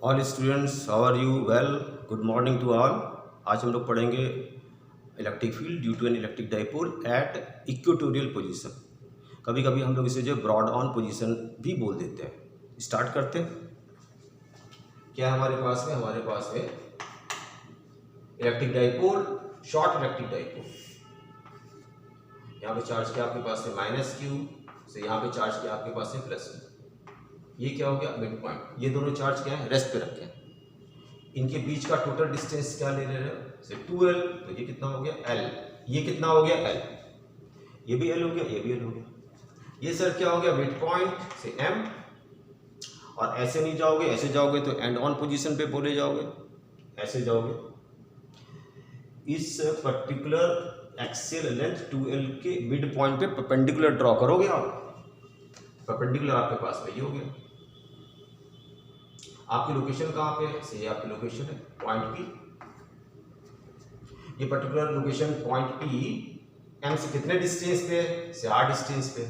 All students, how are you? Well, good morning to all. आज हम लोग पढ़ेंगे electric field due to an electric dipole at equatorial position. कभी कभी हम लोग इसे जो ब्रॉड ऑन पोजीशन भी बोल देते हैं। स्टार्ट करते हैं। क्या हमारे पास में electric dipole, short electric dipole. यहाँ पे चार्ज क्या आपके पास है -q से, यहाँ पे चार्ज क्या आपके पास है +q। ये क्या हो गया? Mid point. ये दोनों चार्ज क्या है? रेस्ट पे रखे हैं। इनके बीच का टोटल डिस्टेंस क्या ले रहे हैं? से 2l। तो ये कितना हो गया? l। ये कितना हो गया? l। ये भी l हो गया, ये भी l हो गया। ये सर क्या हो गया? मिड पॉइंट से m। और ऐसे नहीं जाओगे, ऐसे जाओगे तो एंड ऑन पोजीशन पे बोले जाओगे। ऐसे जाओगे, इस पर्टिकुलर एक्सियल लेंथ 2l के मिड पॉइंट पे परपेंडिकुलर ड्रॉ करोगे आप। परपेंडिकुलर आपके पास में ये हो गया। आपकी लोकेशन कहाँ पे है? से ये आपकी लोकेशन है पॉइंट P। ये particular location point P M से कितने डिस्टेंस पे है? से r डिस्टेंस पे।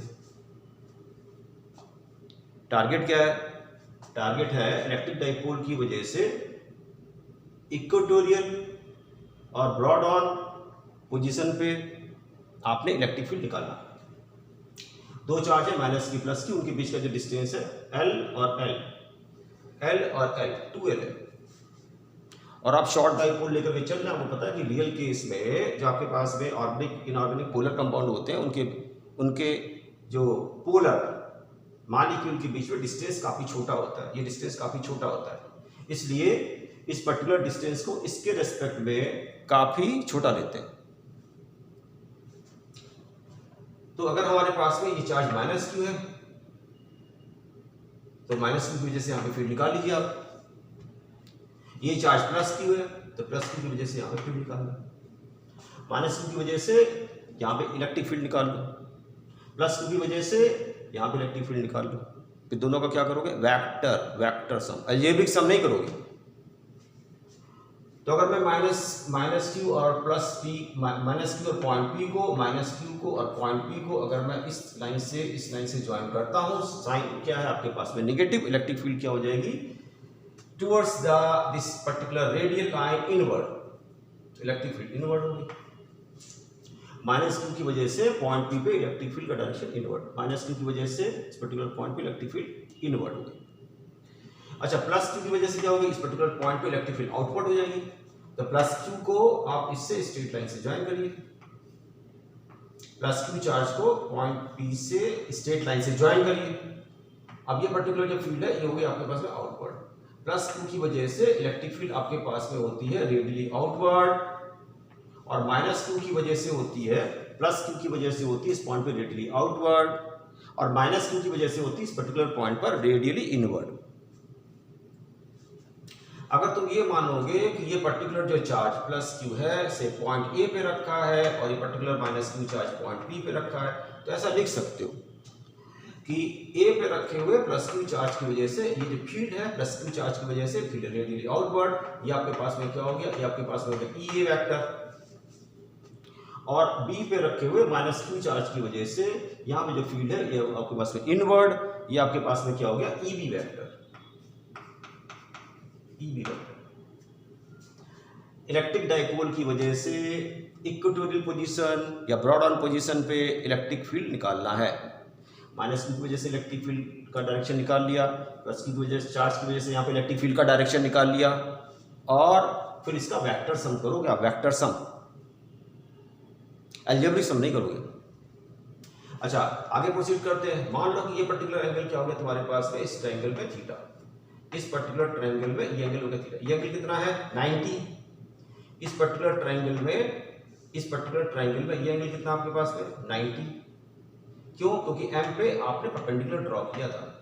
टारगेट क्या है? टारगेट है इलेक्ट्रिक डाइपोल की वजह से इक्वेटोरियल और ब्रॉड ऑन पोजीशन पे आपने इलेक्ट्रिक फील्ड निकालना। दो चार्ज है -q +q, उनके बीच का जो डिस्टेंस है L और L 2l है। और आप शॉर्ट डाइपोल लेकर के चल रहे हैं। आपको पता है कि रियल केस में जो आपके पास में ऑर्गेनिक इनऑर्गेनिक पोलर कंपाउंड होते हैं, उनके जो पोलर मॉलिक्यूल के बीच में डिस्टेंस काफी छोटा होता है। ये डिस्टेंस काफी छोटा होता है, इसलिए इस पर्टिकुलर डिस्टेंस को इसके रेस्पेक्ट में काफी छोटा लेते हैं। तो अगर हमारे पास में ये चार्ज -q है तो -q की वजह से यहाँ पे फील्ड निकाल लीजिए आप। ये चार्ज +q है तो +q की वजह से यहाँ पे फील्ड निकाल लो। -q की वजह से यहाँ पे इलेक्ट्रिक फील्ड निकाल लो, +q की वजह से यहाँ पे इलेक्ट्रिक फील्ड निकाल लो। फिर दोनों का क्या करोगे? वेक्टर सम, अलजेब्रिक सम नहीं करोगे। तो अगर मैं -q और -q और पॉइंट P को, -q को और पॉइंट P को अगर मैं इस लाइन से ज्वाइन करता हूँ, साइन क्या है आपके पास में? नेगेटिव। इलेक्ट्रिक फील्ड क्या हो जाएगी? Towards this particular radial line inward. Electric field inward होगी। -q की वजह से पॉइंट P पे इलेक्ट्रिक फील्ड का डायरेक्शन इनवर्ड। -q की वजह से इस पर्टिकुलर पॉइंट पे इलेक्ट्रिक फील्ड इनवर्ड होगी। अच्छा, +q की वजह से क्या होगी? इस पर्टिकुलर पॉइंट पे इलेक्ट्रिक फील्ड आउटवर्ड हो जाएगी। तो +q को आप इससे स्ट्रेट लाइन से ज्वाइन करिए। +q चार्ज को पॉइंट P से स्ट्रेट लाइन से ज्वाइन करिए। अब ये पर्टिकुलर जो फील्ड है ये होगी आपके पास में आउटवर्ड। +q की वजह से इलेक्ट्रिक फील्ड आपके पास में होती है रेडियली आउटवर्ड, और -q की वजह से होती है, +q की वजह से होती है इस पॉइंट पे रेडियली आउटवर्ड, और -q की वजह से होती है इस पर्टिकुलर पॉइंट पर रेडियली इनवर्ड। अगर तुम ये मानोगे कि ये पर्टिकुलर जो चार्ज +q है से पॉइंट A पे रखा है और ये particular -q charge point P पे रखा है, तो ऐसा लिख सकते हो कि A पे रखे हुए +q चार्ज की वजह से ये जो फील्ड है +q चार्ज की वजह से फील्ड रेडियली आउटवर्ड। ये आपके पास में क्या हो गया? ये आपके पास में हो गया EA वेक्टर। और B पे रखे हुए -q चार्ज की वजह से यहाँ पे जो फील्ड है ये आपके पास में इनवर्ड। ये आपके पास में क्या हो गया? EB vector. इलेक्ट्रिक डाइपोल की वजह से इक्वेटोरियल पोजीशन या ब्रॉड ऑन पोजीशन पे इलेक्ट्रिक फील्ड निकालना है। -q की वजह से इलेक्ट्रिक फील्ड का डायरेक्शन निकाल लिया, +q की वजह से चार्ज की वजह से यहाँ पे इलेक्ट्रिक फील्ड का डायरेक्शन निकाल लिया, और फिर इसका वेक्टर सम करोगे आप। वेक्टर सम, अलजेब्रिक सम नहीं करोगे। अच्छा, आगे प्रोसीड करते हैं। मान लो कि ये पर्टिकुलर एंगल क्या हो गया तुम्हारे पास में? इस ट्रायंगल में थीटा। इस पर्टिकुलर ट्रायंगल में ये एंगल हो गया थीटा। ये एंगल कितना है? 90। इस पर्टिकुलर ट्रायंगल में ये एंगल कितना आपके पास में? 90। क्यों? क्योंकि M पे आपने परपेंडिकुलर ड्रॉ किया था।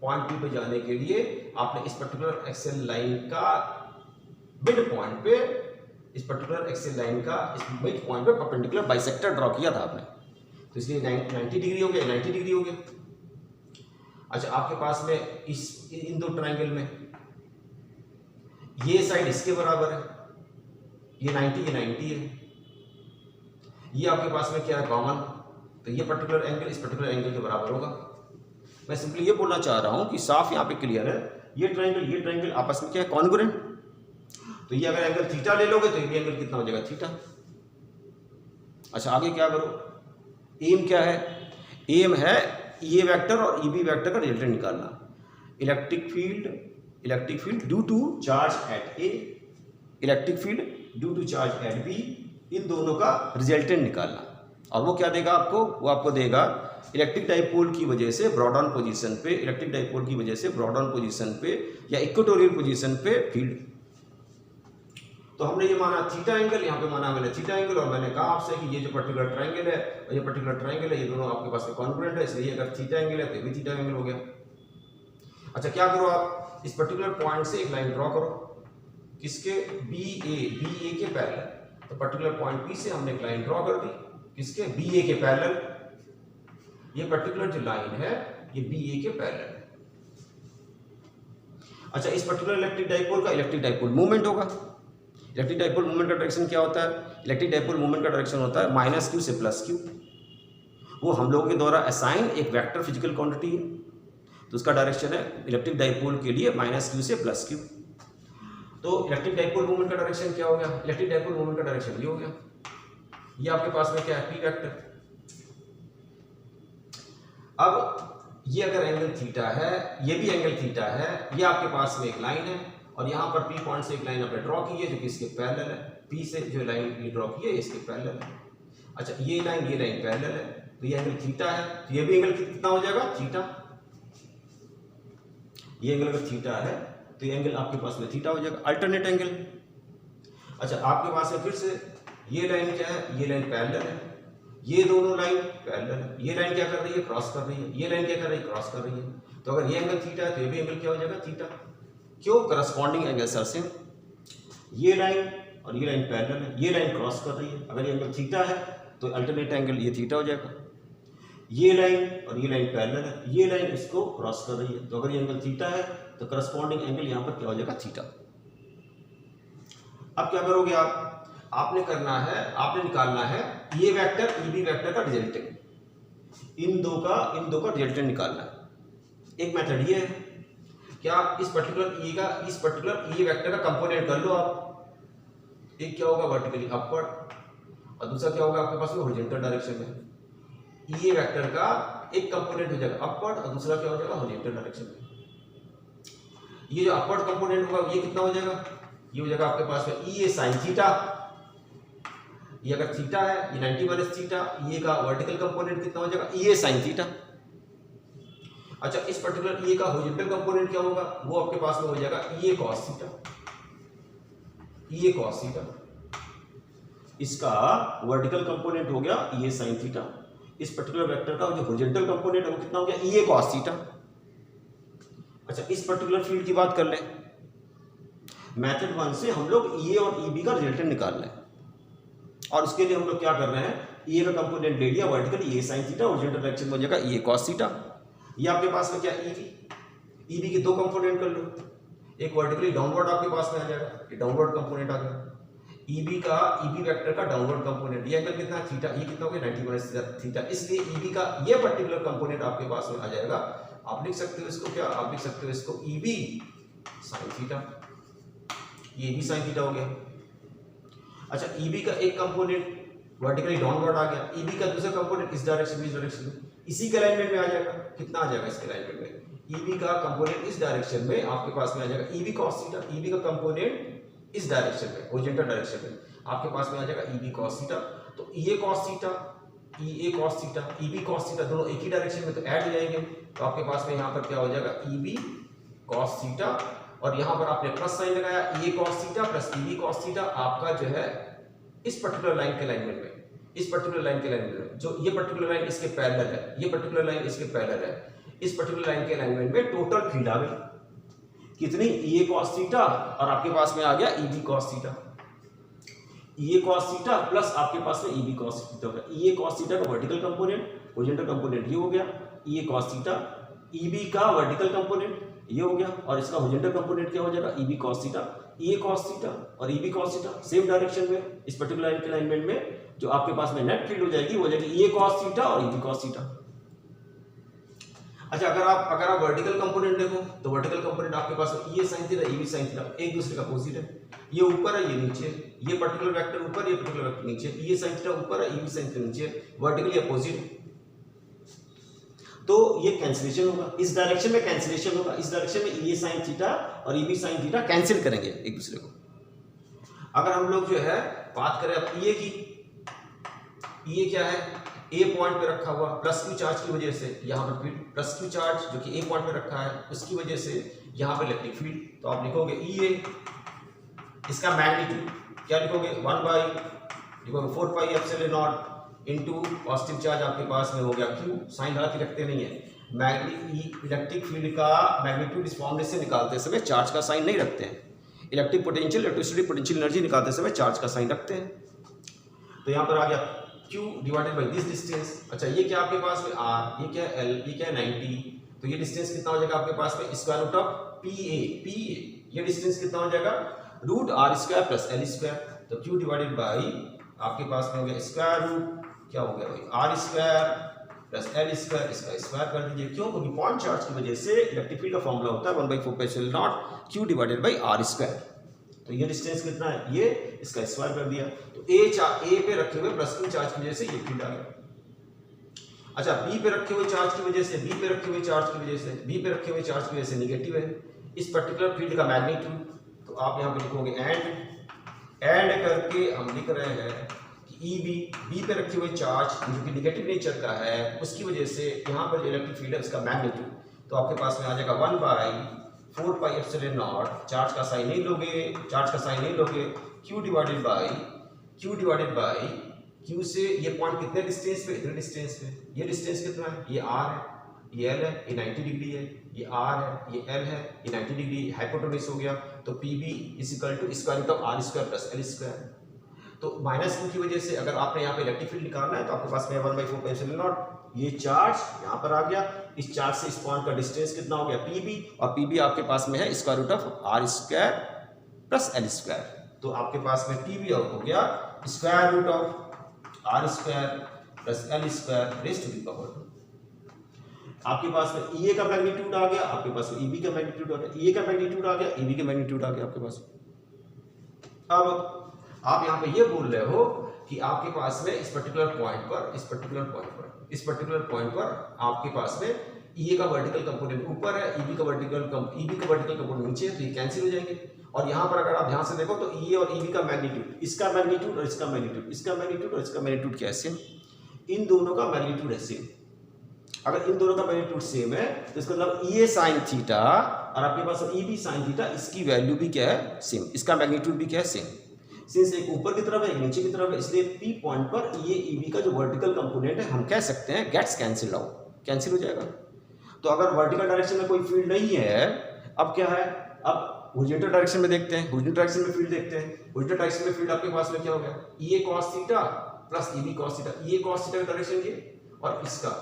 पॉइंट P पे जाने के लिए आपने इस पर्टिकुलर एक्सियल लाइन का मिड पॉइंट पे, इस मिड पॉइंट पे परपेंडिकुलर बाइसेक्टर ड्रॉ किया था आपने। तो इसलिए 90 डिग्री हो गया, 90 डिग्री हो गया। अच्छा, आपके पास में इन दो ट्रायंगल में ये साइड इसके बराबर है, ये 90 है। ये आपके पास में क्या है? कॉमन। तो ये पर्टिकुलर एंगल इस पर्टिकुलर एंगल के बराबर होगा। मैं सिंपली ये बोलना चाह रहा हूँ कि साफ यहाँ पे क्लियर है, ये ट्रायंगल आपस में क्या है, कॉन्ग्रुएंट। तो ये अगर एंगल थीटा ले लोगे तो ये भी एंगल कितना हो जाएगा, थीटा। अच्छा आगे क्या करो, एम क्या है, एम है ये वेक्टर और ई बी वेक्टर का रिजल्टेंट निकालना। Electric field due to charge at A, electric field due to charge at B, इन दोनों का रिजल्टेंट निकालना। और वो क्या देगा आपको, वो आपको देगा इलेक्ट्रिक डाइपोल की वजह से ब्रॉड ऑन पोजीशन पे, इलेक्ट्रिक डाइपोल की वजह से ब्रॉड ऑन पोजीशन पे या इक्वेटोरियल पोजीशन पे फील्ड। तो हमने ये माना थीटा एंगल, यहाँ पे माना मैंने थीटा एंगल, और मैंने कहा आपसे कि ये जो पर्टिकुलर ट्रायंगल है और ये पर्टिकुलर ट्रायंगल है, ये दोनों आपके पास में कॉन्ग्रुएंट है, इसलिए अगर थीटा एंगल है तो भी थीटा एंगल हो गया। अच्छा क्या करो, आप इस पर्टिकुलर पॉइंट से एक लाइन ड्रॉ करो, किसके, बी ए के पैरेलल। तो पर्टिकुलर पॉइंट पी से हमने एक लाइन ड्रॉ कर दी, किसके, बी ए के पैरेलल। ये पर्टिकुलर जो लाइन है ये बी ए के पैरेलल है। अच्छा इस पर्टिकुलर इलेक्ट्रिक डाइपोल का इलेक्ट्रिक डाइपोल मूवमेंट होगा। इलेक्ट्रिक डाइपोल मूवमेंट का डायरेक्शन क्या होता है, इलेक्ट्रिक डाइपोल मूवमेंट का डायरेक्शन होता है माइनस क्यू से प्लस क्यू। वो हम लोगों के द्वारा असाइन एक वेक्टर फिजिकल क्वांटिटी है, तो उसका डायरेक्शन है इलेक्ट्रिक डाइपोल के लिए माइनस क्यू से प्लस क्यू। तो इलेक्ट्रिक डाइपोल मूवमेंट का डायरेक्शन क्या हो गया, इलेक्ट्रिक डाइपोल मूवमेंट का डायरेक्शन ये हो गया। ये आपके पास में क्या है, पी वेक्टर। अब ये अगर एंगल थीटा है, ये भी एंगल थीटा है, ये आपके पास में एक लाइन है और यहाँ पर पी पॉइंट से एक लाइन आपने ड्रॉ की है जो कि इसके पैरेलल है, पी से जो लाइन ये ड्रॉ की है इसके पैरेलल है। अच्छा ये लाइन पैरेलल है, तो ये एंगल थीटा है, तो ये भी एंगल कितना हो जाएगा, थीटा। ये एंगल अगर थीटा है तो ये एंगल आपके पास में थीटा हो जाएगा, अल्टरनेट एंगल। अच्छा आपके पास में फिर से ये लाइन क्या है, ये लाइन पैरेलल है, ये दोनों लाइन पैरेलल है। ये लाइन क्या कर रही है, क्रॉस कर रही है, ये लाइन क्या कर रही है, क्रॉस कर रही है। तो अगर ये एंगल थीटा है तो ये भी एंगल क्या हो जाएगा, थीटा। क्यों, करस्पॉन्डिंग एंगल सर से, ये लाइन और ये लाइन पैरेलल है, ये लाइन क्रॉस कर रही है। अगर ये एंगल थीटा है तो अल्टरनेट एंगल ये थीटा हो जाएगा। ये लाइन और ये लाइन पैरेलल है, ये लाइन इसको क्रॉस कर रही है, तो अगर ये एंगल थीटा है तो करस्पॉन्डिंग एंगल यहाँ पर क्या हो जाएगा, थीटा। अब क्या करोगे आप, आपने करना है, आपने निकालना है ये वेक्टर ई बी वेक्टर का रिजल्टेंट, इन दो का रिजल्टेंट निकालना है। एक मेथड ये है, क्या इस पर्टिकुलर ई वेक्टर का कंपोनेंट कर लो आप। एक क्या होगा, वर्टिकली अपवर्ड, और दूसरा क्या होगा आपके पास में हॉरिजॉन्टल डायरेक्शन में। ई वेक्टर का एक कंपोनेंट हो जाएगा अपवर्ड और दूसरा क्या हो जाएगा, हॉरिजॉन्टल डायरेक्शन में। ये जो अपवर्ड कंपोनेंट होगा ये कितना हो जाएगा, ये हो जाएगा आपके पास में ई ए साइन थीटा। ये अगर थीटा है ये 90 माइनस थीटा, ये का वर्टिकल कंपोनेंट कितना हो जाएगा, ई ए साइन थीटा। अच्छा इस पर्टिकुलर ई का हॉरिजॉन्टल कंपोनेंट क्या होगा, वो आपके पास में हो जाएगा ई A cos theta, E A cos theta. इसका वर्टिकल कंपोनेंट हो गया ई ए साइन थीटा। इस पर्टिकुलर वेक्टर का जो हॉरिजॉन्टल कंपोनेंट है वो कितना हो गया, ई ए कॉस थीटा। अच्छा इस पर्टिकुलर फील्ड की बात कर ले, मेथड 1 से हम लोग ई ए और ई बी का रिजल्टेंट निकाल रहे हैं, और उसके लिए हम लोग क्या कर रहे हैं, ई ए का कंपोनेंट ले लिया वर्टिकल ई ए साइन थीटा, हॉरिजॉन्टल डायरेक्शन में हो जाएगा ई ए कॉस थीटा। ये आपके पास में क्या, ई बी के दो कंपोनेंट कर लो, एक वर्टिकली डाउनवर्ड आपके पास में आ जाएगा, ये डाउनवर्ड कंपोनेंट आ गया। ई बी वेक्टर का डाउनवर्ड कंपोनेंट, ये एंगल कितना, थीटा, ये कितना हो गया 90 माइनस थीटा। इसलिए ई बी का ये पर्टिकुलर कंपोनेंट आपके पास में आ जाएगा। आप लिख सकते हो इसको क्या, आप लिख सकते हो इसको ई बी साइन थीटा, ये भी साइन थीटा हो गया। अच्छा ई बी का एक कंपोनेंट वर्टिकली डाउनवर्ड आ गया, ई बी का दूसरा कंपोनेंट इस डायरेक्शन में, इस डायरेक्शन में, इसी के अलाइनमेंट में आ जाएगा। कितना आ जाएगा इसके अलाइनमेंट में, ई बी का कंपोनेंट इस डायरेक्शन में आपके पास में आ जाएगा E B cos theta, E B का कंपोनेंट इस डायरेक्शन में, हॉरिजॉन्टल डायरेक्शन में आपके पास में आ जाएगा ई बी कॉस थीटा। तो E A cos theta, E A cos theta, E B cos theta दोनों एक ही डायरेक्शन में, तो ऐड हो जाएंगे। तो आपके पास में यहाँ पर क्या हो जाएगा, ई बी कॉस थीटा, और यहाँ पर आपने प्लस साइन लगाया, E A cos theta plus E B cos theta आपका जो है इस पर्टिकुलर लाइन के अलाइनमेंट में, इस पर्टिकुलर लाइन के अलाइनमेंट में, जो ये पर्टिकुलर लाइन इसके पैरेलल है, ये पर्टिकुलर लाइन इसके पैरेलल है, इस पर्टिकुलर लाइन के अलाइनमेंट में टोटल फील्ड आ गई कितनी, ई ए कॉस थीटा, और आपके पास में आ गया ई B cos theta. E A cos theta plus आपके पास में ई बी कॉस थीटा हो गया। ई ए कॉस थीटा का वर्टिकल कंपोनेंट, हॉरिजॉन्टल कंपोनेंट ये हो गया ई A cos theta, E B का वर्टिकल कंपोनेंट ये हो गया, और इसका हॉरिजॉन्टल कंपोनेंट क्या हो जाएगा, E B cos theta. E A cos theta और E B cos theta same direction में, इस पर्टिकुलर लाइन के अलाइनमेंट में जो आपके पास में नेट फील्ड हो जाएगी वो हो जाएगी ई ए कॉस थीटा और ई बी कॉस थीटा। अच्छा, अगर आप वर्टिकल कंपोनेंट देखो तो वर्टिकल कंपोनेंट आपके पास ये साइन थीटा, ये भी साइन थीटा, एक दूसरे का अपोजिट है। ये ऊपर है, ये नीचे, ये पर्टिकुलर वेक्टर ऊपर, ये पर्टिकुलर वेक्टर नीचे, ये साइन थीटा ऊपर है, ये भी साइन थीटा नीचे, वर्टिकली अपोजिट। तो ये कैंसिलेशन होगा, इस डायरेक्शन में कैंसिलेशन होगा, इस डायरेक्शन में ये साइन थीटा और ये भी साइन थीटा कैंसिल करेंगे एक दूसरे को। अगर हम लोग जो है बात करें अब ये की, ये क्या है, ए पॉइंट पे रखा हुआ प्लस क्यू चार्ज की वजह से यहाँ पर फील्ड, प्लस क्यू चार्ज जो कि ए पॉइंट पे रखा है उसकी वजह से यहाँ पर इलेक्ट्रिक फील्ड। तो आप लिखोगे ई ए, इसका मैग्नीट्यूड क्या लिखोगे, 4 pi epsilon naught into positive charge आपके पास में हो गया क्यू, साइन हालांकि रखते नहीं है। इलेक्ट्रिक फील्ड का मैग्नीट्यूड इस फॉर्मूले से निकालते समय चार्ज का साइन नहीं रखते हैं। Electric potential, electricity potential energy निकालते समय चार्ज का साइन रखते हैं। तो यहाँ पर आ गया Q divided by this distance. अच्छा, ये क्या आपके पास में R, ये क्या है L, ये क्या है 90। तो ये डिस्टेंस कितना हो जाएगा आपके पास में, स्क्वायर रूट ऑफ PA। ये डिस्टेंस कितना हो जाएगा, root R square plus L square. तो Q डिवाइडेड बाई आपके पास में हो गया स्क्वायर रूट क्या हो गया भाई, R square plus L square, इसका स्क्वायर कर दीजिए। क्यों, क्योंकि पॉइंट चार्ज की वजह से इलेक्ट्रिक फील्ड का फॉर्मूला होता है 1/4 pi epsilon not Q divided by R square. तो ये डिस्टेंस कितना है, ये इसका स्क्वायर कर दिया। तो ए पे रखे हुए प्लस क्यू चार्ज की वजह से ये फील्ड आ गया। अच्छा, बी पे रखे हुए चार्ज की वजह से, बी पे रखे हुए चार्ज की वजह से, बी पे रखे हुए चार्ज की वजह से नेगेटिव है इस पर्टिकुलर फील्ड का मैग्नीट्यूड। तो आप यहाँ पे लिखोगे एंड करके हम लिख रहे हैं कि ई बी पे रखे हुए चार्ज जो कि नेगेटिव नेचर का है उसकी वजह से यहाँ पर जो इलेक्ट्रिक फील्ड है उसका मैग्नीट्यूड, तो आपके पास में आ जाएगा 1/4 पाई एप्सिलॉन नॉट, चार्ज का साइन नहीं लोगे, Q डिवाइडेड बाई Q से ये पॉइंट कितने डिस्टेंस पे, इतने डिस्टेंस पे। ये डिस्टेंस कितना है, ये R है, ये L है, ये 90 डिग्री है, ये R है, ये L है, ये 90 डिग्री हाइपोटेन्यूज हो गया। तो PB is equal to square root of R square plus L square. तो माइनस क्यू की वजह से अगर आपने यहाँ पे इलेक्ट्रिक फील्ड निकालना है तो आपके पास में 1/4 पाई एप्सिलॉन नॉट, ये चार्ज यहाँ पर आ गया, इस चार्ज से इस पॉइंट का डिस्टेंस कितना हो गया PB, और PB आपके पास में है square root of R square plus L square. तो आपके पास में PB हो गया square root of R square plus L square raise to the power. आपके पास में EA का मैग्नीट्यूड आ गया, आपके पास में EB का मैग्नीट्यूड आ गया, EA का मैग्नीट्यूड आ गया, EB का मैग्नीट्यूड आ गया आपके पास। अब आप यहाँ पे ये बोल रहे हो कि आपके पास में इस पर्टिकुलर पॉइंट पर आपके पास में EA का वर्टिकल कंपोनेंट ऊपर है, EB का वर्टिकल कंपोनेंट नीचे है, तो ये कैंसिल हो जाएंगे। और यहाँ पर अगर आप ध्यान से देखो तो EA और EB का मैग्नीट्यूड, इसका मैग्नीट्यूड और इसका मैग्नीट्यूड क्या है, सेम। इन दोनों का मैग्नीट्यूड है सेम। अगर इन दोनों का मैग्नीट्यूड सेम है तो इसका मतलब EA साइन थीटा और आपके पास EB साइन थीटा, इसकी वैल्यू भी क्या है, सेम, इसका मैग्नीट्यूड भी क्या है, सेम। सिंस एक ऊपर की तरफ है एक नीचे की तरफ है, इसलिए P पॉइंट पर ये EB का जो वर्टिकल कंपोनेंट है हम कह सकते हैं गेट्स कैंसिल आउट, कैंसिल हो जाएगा। तो अगर वर्टिकल डायरेक्शन में कोई फील्ड नहीं है, अब क्या है, अब हॉरिजॉन्टल डायरेक्शन में देखते हैं, हॉरिजॉन्टल डायरेक्शन में फील्ड देखते हैं। हॉरिजॉन्टल डायरेक्शन में फील्ड आपके पास में क्या हो गया, EA cos theta plus EB cos theta, EA cos theta का डायरेक्शन ये और इसका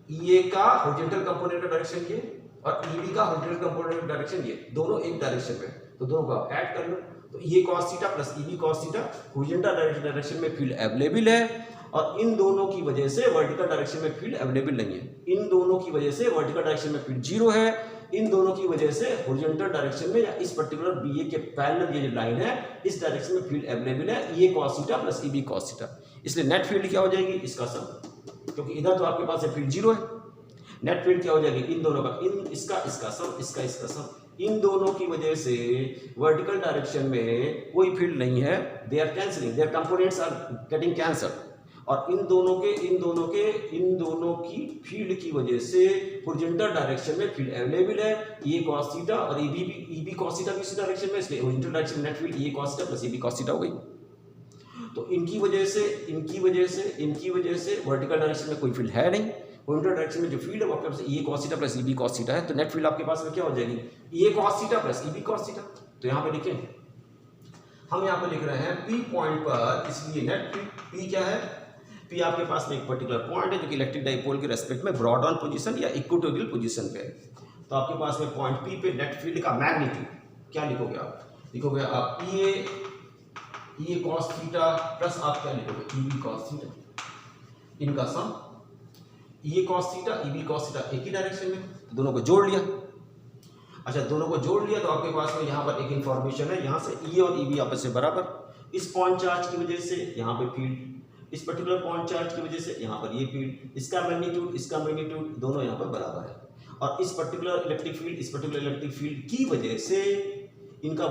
EA का हॉरिजॉन्टल कंपोनेंट का डायरेक्शन ये और EB का हॉरिजॉन्टल कंपोनेंट का डायरेक्शन ये, दोनों एक डायरेक्शन में, तो दोनों का ऐड कर लो। तो ये cos theta plus EB cos theta, horizontal direction में फील्ड अवेलेबल है और इन दोनों की वजह से वर्टिकल डायरेक्शन में फील्ड अवेलेबल नहीं है। इन दोनों की वजह से वर्टिकल डायरेक्शन में फील्ड 0 है, इन दोनों की वजह से हॉरिजॉन्टल डायरेक्शन में या इस पर्टिकुलर BA के पैरेलल ये जो लाइन है इस डायरेक्शन में फील्ड अवेलेबल है, ये cos theta plus EB cos theta. इसलिए नेट फील्ड क्या हो जाएगी, इसका सम, क्योंकि इधर तो आपके पास फील्ड 0 है। नेट फील्ड क्या हो जाएगी, इन दोनों का, इसका सम, इसका सम। इन दोनों की वजह से वर्टिकल डायरेक्शन में कोई फील्ड नहीं है, they are cancelling, their components are getting cancelled. और इन दोनों की फील्ड की वजह से हॉरिजॉन्टल डायरेक्शन में फील्ड अवेलेबल है, ये cos थीटा और EB cos थीटा भी इसी डायरेक्शन में, इसलिए हॉरिजॉन्टल डायरेक्शन में नेट फील्ड ये cos theta plus EB cos theta हो गई। तो इनकी वजह से वर्टिकल डायरेक्शन में कोई फील्ड है नहीं, हॉरिजॉन्टल डायरेक्शन में जो फील्ड है वो आपके पास ये cos theta plus EB cos theta है। तो नेट फील्ड आपके पास में क्या हो जाएगी, ये cos theta plus EB cos theta. तो यहाँ पे लिखें, हम यहाँ पे लिख रहे हैं P पॉइंट पर, इसलिए नेट फील्ड P क्या है, P आपके पास में एक पर्टिकुलर पॉइंट है जो कि इलेक्ट्रिक डाइपोल के रेस्पेक्ट में ब्रॉड ऑन पोजीशन या इक्वेटोरियल पोजीशन पे है। तो आपके पास में पॉइंट P पे नेट फील्ड का मैग्नीट्यूड क्या लिखोगे, आप लिखोगे आप EA cos थीटा प्लस आप क्या लिखोगे EB cos थीटा, इनका सम ये cos theta E B cos theta एक ही डायरेक्शन में, तो दोनों को जोड़ लिया। अच्छा, दोनों को जोड़ लिया तो आपके पास में यहाँ पर एक इंफॉर्मेशन है, यहाँ से ई और ई बी आपस में बराबर। इस पॉइंट चार्ज की वजह से यहाँ पे फील्ड, इस पर्टिकुलर पॉइंट चार्ज की वजह से यहाँ पर ये फील्ड, इसका मैग्नीट्यूड दोनों यहाँ पर बराबर है। और इस पर्टिकुलर इलेक्ट्रिक फील्ड, इस पर्टिकुलर इलेक्ट्रिक फील्ड की वजह से इनका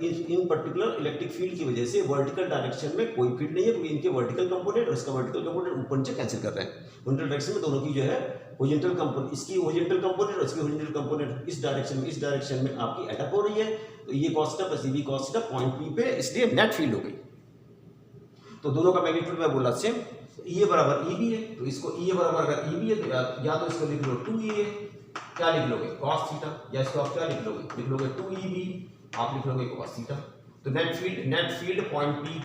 इन पर्टिकुलर इलेक्ट्रिक फील्ड की वजह से वर्टिकल डायरेक्शन में कोई फील्ड नहीं है, क्योंकि इनके वर्टिकल कंपोनेंट और इसका वर्टिकल कंपोनेंट ऊपर नीचे कैंसिल कर रहे हैं। हॉरिजॉन्टल डायरेक्शन में दोनों की जो है हॉरिजॉन्टल कंपोनेंट, इसकी हॉरिजॉन्टल कंपोनेंट और इसकी हॉरिजॉन्टल कंपोनेंट इस डायरेक्शन में आपकी एडअप हो रही है। तो ये cos theta plus B cos theta point P पे, इसलिए नेट फील्ड हो गई। तो दोनों का मैग्नीट्यूड मैं बोला सेम, ई बराबर ई बी है, तो इसको ई बराबर अगर ई बी है तो या तो इसको लिख लो 2 ए, क्या लिख लोगे cos थीटा, या इसको आप क्या लिख लोगे 2 ई बी, आप लिख लोगे cos थीटा। तो नेट फील्ड पॉइंट पी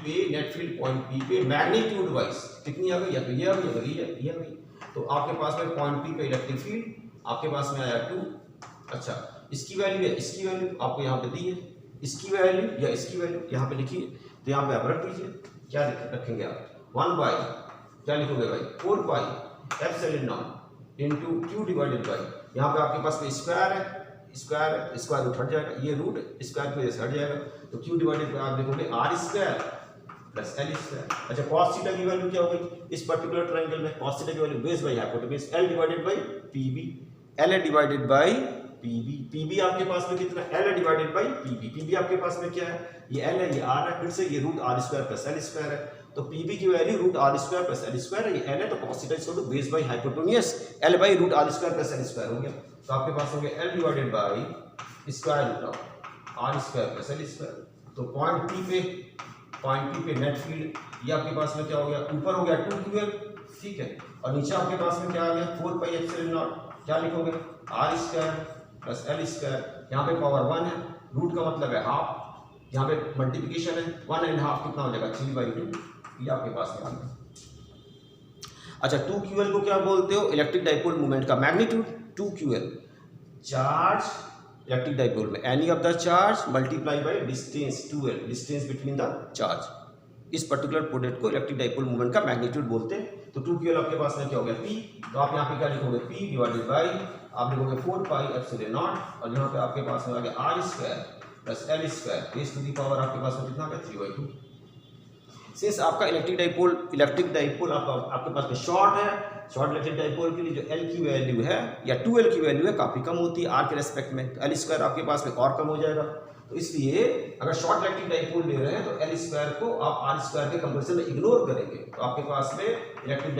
पे मैग्नीट्यूड वाइज कितनी आ गई, या तो ये आ गई, ये आ गई। तो आपके पास में पॉइंट पी पे इलेक्ट्रिक फील्ड आपके पास में आया 2। अच्छा, इसकी वैल्यू है, इसकी वैल्यू आपको यहाँ पे दी है, इसकी वैल्यू या इसकी वैल्यू यहाँ पे लिखिए। तो यहाँ पे आप रख दीजिए, क्या रखेंगे आप 1 बाई, क्या लिखोगे भाई 4 pi epsilon naught into q divided by, यहाँ पे आपके पास में स्क्वायर है, स्क्वायर रूट हट जाएगा, ये रूट स्क्वायर की वजह से हट जाएगा, तो q डिवाइडेड बाई आप लिखोगे r square plus l square. अच्छा, cos थीटा की वैल्यू क्या हो गई इस पर्टिकुलर ट्रायंगल में, cos थीटा की value base by hypotenuse l divided by pb, l divided by pb आपके पास में कितना l डिवाइडेड बाई pb आपके पास में क्या है, ये l है, ये r है, फिर से ये root r square plus l square है। तो pb की value root r square plus l square है, ये l है, तो cos theta equal to base by hypotenuse l by root r square plus l square हो गया। तो आपके पास हो गया l divided by square root of r square plus l square. तो पॉइंट पी पे नेट फील्ड ये आपके पास में क्या हो गया, ऊपर हो गया 2ql, ठीक है, और नीचे आपके पास में क्या आ गया 4 पाई एप्सिलॉन नॉट, क्या लिखोगे r square plus l square, यहाँ पे पावर 1 है, रूट का मतलब है हाफ, यहाँ पे मल्टीप्लिकेशन है, 1 एंड हाफ कितना हो जाएगा 3/2, ये आपके पास में आ गया। अच्छा, 2ql को क्या बोलते हो, इलेक्ट्रिक डाइपोल मोमेंट का magnitude. 2ql charge electric dipole में any of the charge multiply by distance 2l, distance between the charge. इस पर्टिकुलर प्रोडक्ट को इलेक्ट्रिक डाइपोल मोमेंट का मैग्नीट्यूड बोलते हैं। तो 2ql आपके पास में क्या हो गया p, तो आप यहाँ पे क्या लिखोगे p डिवाइडेड बाई आप लिखोगे 4 पाई एप्सिलॉन नॉट, और यहाँ पे आपके पास में आ गया r square plus l square raise to the power आपके पास में कितना आ गया 3/2। सिंस आपका इलेक्ट्रिक डाइपोल आपके पास में शॉर्ट है, शॉर्ट इलेक्ट्रिक डाइपोल के लिए जो L की वैल्यू है या 2L की वैल्यू है काफ़ी कम होती है R के रेस्पेक्ट में, तो L स्क्वायर आपके पास में और कम हो जाएगा। तो इसलिए अगर शॉर्ट इलेक्ट्रिक डाइपोल ले रहे हैं तो L स्क्वायर को आप R स्क्वायर के कंपैरिजन में इग्नोर करेंगे, तो आपके पास में इलेक्ट्रिक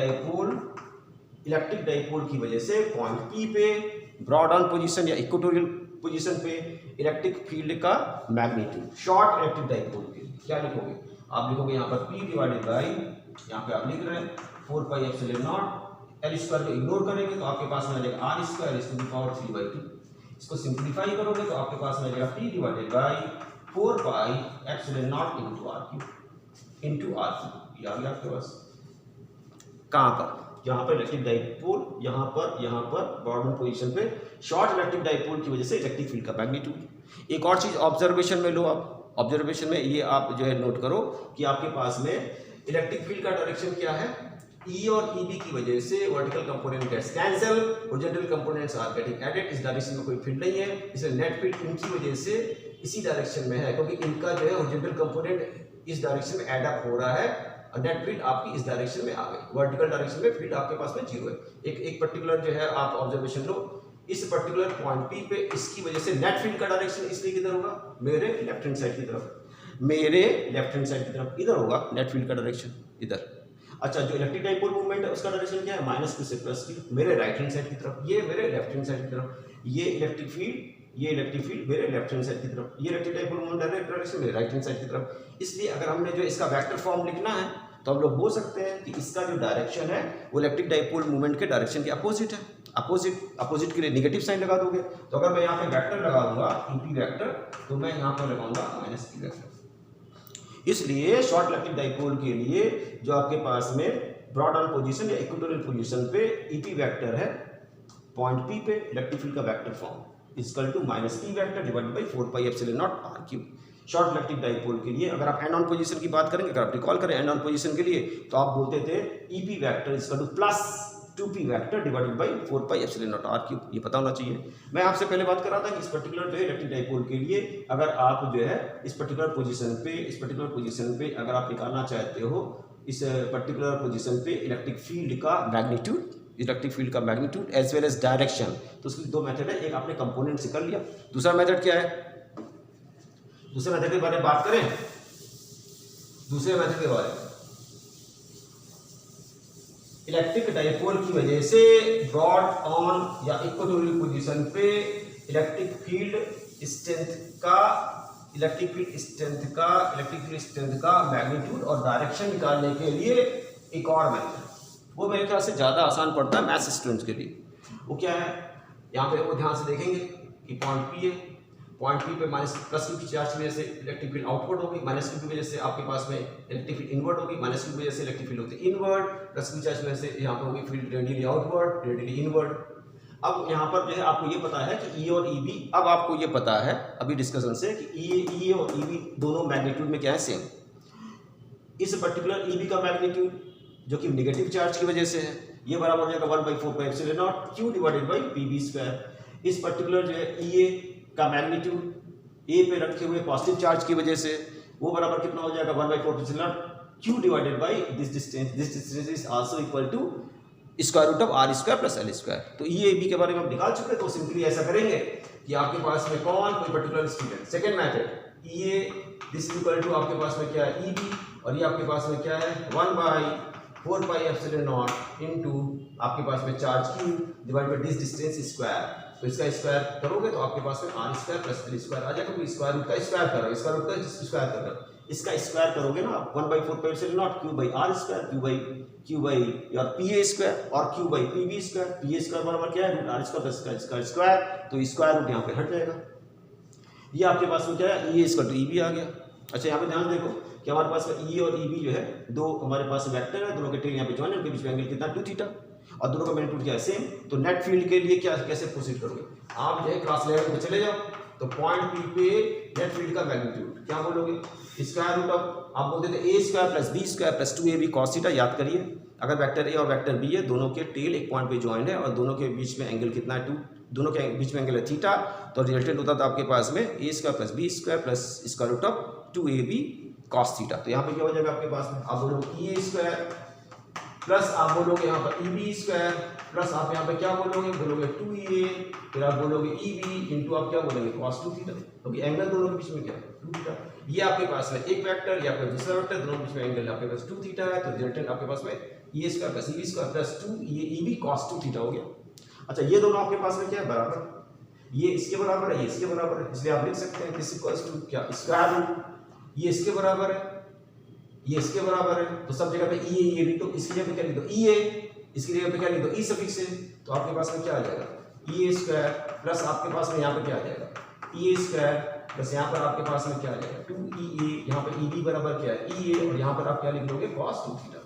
डाइपोल की वजह से पॉइंट P पे ब्रॉड ऑन पोजीशन या इक्वेटोरियल पोजीशन पे इलेक्ट्रिक फील्ड का मैग्नीट्यूड शॉर्ट इलेक्ट्रिक डाइपोल के क्या लिखोगे, आप लिखोगे यहाँ पर p डिवाइडेड बाई, यहाँ पे आप लिख रहे हैं 4 pi epsilon not, l square को इग्नोर करेंगे तो आपके पास में आ जाएगा r स्क्वायर इस टू द पावर 3/2। इसको सिंपलीफाई करोगे तो आपके पास में आ जाएगा p divided by 4 pi epsilon naught into r cube, ये आ गया आपके पास। कहाँ पर, यहाँ पर इलेक्ट्रिक डाइपोल, यहाँ पर ब्रॉड ऑन पोजीशन पे शॉर्ट इलेक्ट्रिक डाइपोल की वजह से इलेक्ट्रिक फील्ड का मैग्नीट्यूड। एक और चीज ऑब्जर्वेशन में लो आप, ऑब्जर्वेशन में ये आप जो है नोट करो कि आपके पास में इलेक्ट्रिक फील्ड का डायरेक्शन क्या है, E और EB की वजह से vertical component gets cancel, horizontal components are getting added. इस डायरेक्शन में कोई फील्ड नहीं है, इसलिए नेट फील्ड इनकी वजह से इसी डायरेक्शन में है, क्योंकि इनका जो है हॉरिजॉन्टल कंपोनेंट इस डायरेक्शन में एड अप हो रहा है और नेट फील्ड आपकी इस डायरेक्शन में आ गई। वर्टिकल डायरेक्शन में फील्ड आपके पास में 0 है। एक पर्टिकुलर जो है आप ऑब्जर्वेशन लो, इस पर्टिकुलर पॉइंट P पे इसकी वजह से नेट फील्ड का डायरेक्शन इसलिए किधर होगा, मेरे लेफ्ट हैंड साइड की तरफ, इधर होगा नेट फील्ड का डायरेक्शन इधर। अच्छा, जो इलेक्ट्रिक डाइपोल मूवमेंट है उसका डायरेक्शन क्या है, -2 से +2, मेरे राइट हैंड साइड की तरफ, ये मेरे लेफ्ट हैंड साइड की तरफ, ये इलेक्ट्रिक फील्ड मेरे लेफ्ट हैंड साइड की तरफ, ये इलेक्ट्रिक डाइपोल मूवमेंट डायरेक्शन मेरे राइट हैंड साइड की तरफ। इसलिए अगर हमने जो इसका वेक्टर फॉर्म लिखना है तो हम लोग बोल सकते हैं कि इसका जो डायरेक्शन है वो इलेक्ट्रिक डाइपोल मूवमेंट के डायरेक्शन के अपोजिट है। अपोजिट के लिए नेगेटिव साइन लगा दोगे, तो अगर मैं यहाँ पे वेक्टर लगा दूंगा EP वेक्टर, तो मैं यहाँ पर लगाऊंगा -P वेक्टर। इसलिए शॉर्ट इलेक्ट्रिक डाइपोल के लिए जो आपके पास में ब्रॉड ऑन पोजीशन या इक्वेटोरियल पोजीशन पे EP वेक्टर है, पॉइंट P पे इलेक्ट्रिक फील्ड का vector form equal to -P vector divided by 4 pi epsilon naught r cube. Short electric dipole के लिए अगर आप एंड ऑन पोजीशन की बात करेंगे, अगर आप रिकॉल करें एंड ऑन पोजीशन के लिए, तो आप बोलते थे EP vector equal two plus 2p vector divided by 4 pi epsilon naught r cube, ये पता होना चाहिए। मैं आपसे पहले बात कर रहा था कि इस पर्टिकुलर जो है इलेक्ट्रिक डाइपोल के लिए अगर आप जो है इस पर्टिकुलर पोजीशन पे अगर आप निकालना चाहते हो इस पर्टिकुलर पोजीशन पे इलेक्ट्रिक फील्ड का magnitude as well as direction, तो उसकी दो मेथड है। एक आपने कंपोनेंट से कर लिया, दूसरा मेथड क्या है, दूसरे मेथड के बारे में बात करें। दूसरे मेथड के बारे में इलेक्ट्रिक डाइपोल की वजह से ब्रॉड ऑन या इक्वेटोरियल पोजीशन पे इलेक्ट्रिक फील्ड स्ट्रेंथ का मैग्नीट्यूड और डायरेक्शन निकालने के लिए एक और मेथड, वो मेरे ख्याल से ज़्यादा आसान पड़ता है मैथ्स स्टूडेंट्स के लिए। वो क्या है, यहाँ पे वो ध्यान से देखेंगे कि पॉइंट पी है, पॉइंट पी पे माइनस प्लस क्यू की चार्ज की वजह से इलेक्ट्रिक फील्ड आउटवर्ड होगी, माइनस क्यू की वजह से आपके पास में इलेक्ट्रिक फील्ड इनवर्ड होगी, माइनस क्यू की वजह से इलेक्ट्रिक फील्ड होती है इनवर्ड, प्लस क्यू चार्ज की वजह से यहाँ पे होगी field radially outward, radially inward. अब यहाँ पर जो है आपको ये पता है कि ई और ई बी, अब आपको ये पता है अभी डिस्कशन से कि ई और ई बी दोनों मैग्नीट्यूड में क्या है, सेम। इस पर्टिकुलर ई बी का मैग्नीट्यूड जो कि नेगेटिव चार्ज की वजह से है, ये बराबर हो जाएगा 1/4 pi epsilon naught Q divided by P B square. इस पर्टिकुलर जो है ई ए का मैग्नीट्यूड ए पे रखे हुए पॉजिटिव चार्ज की वजह से वो बराबर कितना हो जाएगा 1/4 epsilon Q divided by this distance is also equal to square root of R square plus L square. तो ई ए बी के बारे में हम निकाल चुके हैं, तो सिंपली ऐसा करेंगे कि आपके पास में कोई particular student, second method E A this is equal to आपके पास में क्या है ई बी, और ये आपके पास में क्या है 1/4 पाई एप्सिलॉन नॉट इनटू आपके पास में charge Q divide by this distance square. तो इसका स्क्वायर करोगे तो आपके पास में R square plus L square आ जाएगा। तो स्क्वायर रूट का स्क्वायर करो, स्क्वायर रूट का स्क्वायर करो, इसका स्क्वायर करोगे ना 1/4 pi epsilon naught Q by R square, Q by यार पी ए स्क्वायर और Q by P B square. P A square बराबर क्या है root R square plus square, तो स्क्वायर रूट यहाँ पे हट जाएगा। ये आपके पास में क्या है, ई ए स्क्वायर टू ई बी आ गया। अच्छा यहाँ पे ध्यान देखो कि हमारे पास में ई और ई बी जो है दो हमारे पास वेक्टर है, दोनों के टेल यहाँ पे जॉइन है, उनके बीच में एंगल कितना 2 थीटा, और दोनों का मैग्नीट्यूड क्या है सेम। तो नेट फील्ड के लिए क्या कैसे प्रोसीड करोगे, आप जो है क्लास 11 में चले जाओ, तो पॉइंट पी पे नेट फील्ड का मैग्नीट्यूड क्या बोलोगे, स्क्वायर रूट ऑफ आप बोलते थे A square plus B square plus 2ab cos theta. याद करिए अगर वेक्टर ए और वेक्टर बी है, दोनों के टेल एक पॉइंट पे जॉइंट है और दोनों के बीच में एंगल कितना है 2, दोनों के बीच में एंगल है थीटा, तो रिजल्टेंट होता था आपके पास में A square plus B square plus square root of 2ab cos theta. तो यहाँ पे क्या हो जाएगा आपके पास में, आप बोलोगे ई ए स्क्वायर प्लस आप बोलोगे यहाँ पर ई बी स्क्वायर प्लस आप यहाँ पे क्या बोलोगे 2a, फिर आप बोलोगे ई बी इंटू आप क्या बोलोगे cos 2 थीटा, क्योंकि एंगल दोनों के बीच में क्या है 2 थीटा। ये आपके पास में एक वेक्टर, ये आपका दूसरा वेक्टर, दोनों के बीच में एंगल आपके पास 2 थीटा है, तो रिजल्टेंट आपके पास में A square plus E B square plus 2 ये ई बी cos 2 थीटा हो गया। अच्छा ये दोनों आपके पास में क्या है बराबर, ये इसके बराबर है, ये इसके बराबर है, इसलिए आप लिख सकते हैं दिस इक्वल्स टू क्या स्क्वायर रूट, ये इसके बराबर है, ये इसके बराबर है, तो सब जगह पे ई ए भी, तो इसकी जगह पे क्या लिख दो ई ए, इसकी जगह पे क्या लिख दो ई सफिक्स है, तो आपके पास में क्या आ जाएगा ई ए स्क्वायर प्लस आपके पास में यहाँ पे क्या आ जाएगा ई ए स्क्वायर प्लस यहाँ पर आपके पास में क्या आ जाएगा 2e a, यहाँ पे ई बी बराबर क्या है ई ए, और यहाँ पर आप क्या लिख दोगे cos 2 थीटा।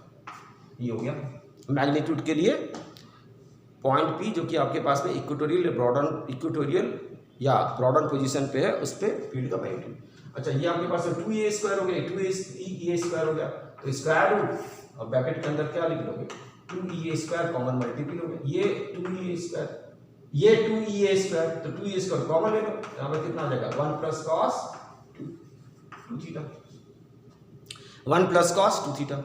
ये हो गया मैग्नीट्यूड के लिए पॉइंट पी जो कि आपके पास में इक्वेटोरियल या ब्रॉडन पोजीशन पे है, उस पे फील्ड का मैग्नीट्यूड। अच्छा ये आपके पास 2a स्क्वायर हो गया, 2a स्क्वायर हो गया, तो स्क्वायर रूट और ब्रैकेट के अंदर क्या लिख लोगे 2a स्क्वायर कॉमन मल्टीपल हो गया, ये 2a स्क्वायर, ये 2a स्क्वायर, तो 2a स्क्वायर कॉमन ले लो, यहाँ पर कितना आ जाएगा 1 plus cos 2 theta, 1 plus cos 2 theta.